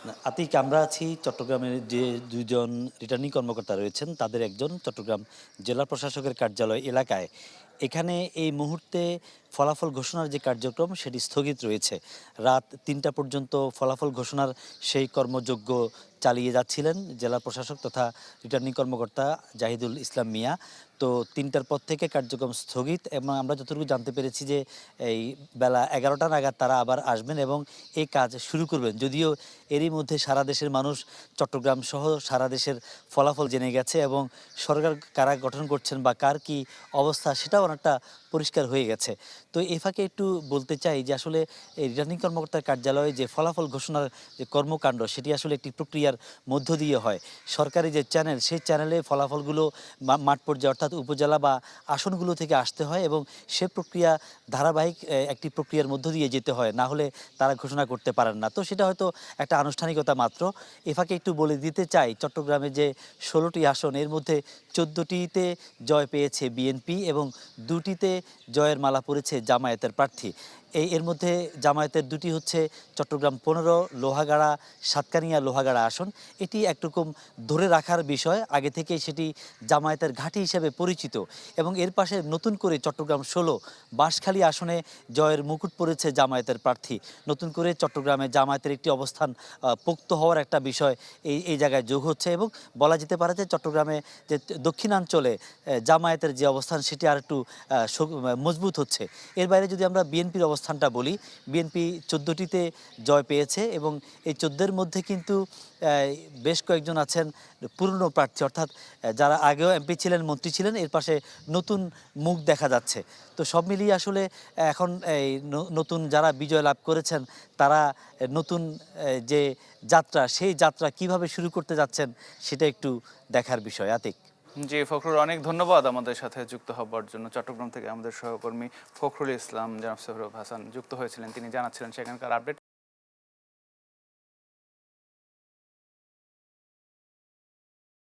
না, আতিক আমরা আছি চট্টগ্রামের যে ২ জন রিটার্নিং কর্মকর্তা রয়েছেন, তাদের একজন চট্টগ্রাম জেলা প্রশাসকের কার্যালয় এলাকায়। এখানে এই মুহূর্তে ফলাফল ঘোষণার যে কার্যক্রম সেটি স্থগিত রয়েছে। রাত ৩টা পর্যন্ত ফলাফল ঘোষণার সেই কর্মযজ্ঞ চালিয়ে যাচ্ছিলেন জেলা প্রশাসক তথা রিটার্নিং কর্মকর্তা জাহিদুল ইসলাম মিয়া। তো ৩টার পর থেকে কার্যক্রম স্থগিত এবং আমরা যতটুকু জানতে পেরেছি যে এই বেলা ১১টা নাগাদ তারা আবার আসবেন এবং এই কাজ শুরু করবেন। যদিও এরই মধ্যে সারা দেশের মানুষ চট্টগ্রাম সহ সারা দেশের ফলাফল জেনে গেছে এবং সরকার কারা গঠন করছেন বা কার কি অবস্থা সেটাও অনেকটা পরিষ্কার হয়ে গেছে। তো এই ফাঁকে একটু বলতে চাই যে আসলে এই রিটার্নিং কর্মকর্তার কার্যালয়ে যে ফলাফল ঘোষণার যে কর্মকাণ্ড সেটি আসলে একটি প্রক্রিয়ার মধ্য দিয়ে হয়। সরকারি যে চ্যানেল সেই চ্যানেলে ফলাফলগুলো মাঠ পর্যায়ে অর্থাৎ উপজেলা বা আসনগুলো থেকে আসতে হয় এবং সে প্রক্রিয়া ধারাবাহিক একটি প্রক্রিয়ার মধ্য দিয়ে যেতে হয়। না হলে তারা ঘোষণা করতে পারেন না। তো সেটা হয়তো একটা আনুষ্ঠানিকতা মাত্র। এ ফাঁকে একটু বলে দিতে চাই চট্টগ্রামে যে ১৬টি আসন এর মধ্যে ১৪টিতে জয় পেয়েছে বিএনপি এবং ২টিতে জয়ের মালা পড়েছে জামায়াতের প্রার্থী। এর মধ্যে জামায়াতের ২টি হচ্ছে চট্টগ্রাম ১৫, লোহাগাড়া, সাতকানিয়া লোহাগাড়া আসন। এটি একরকম ধরে রাখার বিষয়। আগে থেকেই সেটি জামায়াতের ঘাঁটি হিসেবে পরিচিত এবং এর পাশে নতুন করে চট্টগ্রাম ১৬ বাঁশখালী আসনে জয়ের মুকুট পড়েছে জামায়াতের প্রার্থী। নতুন করে চট্টগ্রামে জামায়াতের একটি অবস্থান পোক্ত হওয়ার একটা বিষয় এই জায়গায় যোগ হচ্ছে এবং বলা যেতে পারে যে চট্টগ্রামে যে দক্ষিণাঞ্চলে জামায়াতের যে অবস্থান সেটি আরেকটু মজবুত হচ্ছে। এর বাইরে যদি আমরা বিএনপির অবস্থানটা বলি, বিএনপি ১৪টিতে জয় পেয়েছে এবং এই ১৪ মধ্যে কিন্তু বেশ কয়েকজন আছেন পুরনো প্রার্থী অর্থাৎ যারা আগেও এমপি ছিলেন, মন্ত্রী ছিলেন, এর পাশে নতুন মুখ দেখা যাচ্ছে। তো সব মিলিয়ে আসলে এখন এই নতুন যারা বিজয় লাভ করেছেন তারা নতুন যে যাত্রা সেই যাত্রা কিভাবে শুরু করতে যাচ্ছেন সেটা একটু দেখার বিষয়। আতিক। জি ফখরুল, অনেক ধন্যবাদ আমাদের সাথে যুক্ত হবার জন্য। চট্টগ্রাম থেকে আমাদের সহকর্মী ফখরুল ইসলাম, জনাব সোহরাব হাসান যুক্ত হয়েছিলেন, তিনি জানাচ্ছিলেন সেখানকার আপডেট।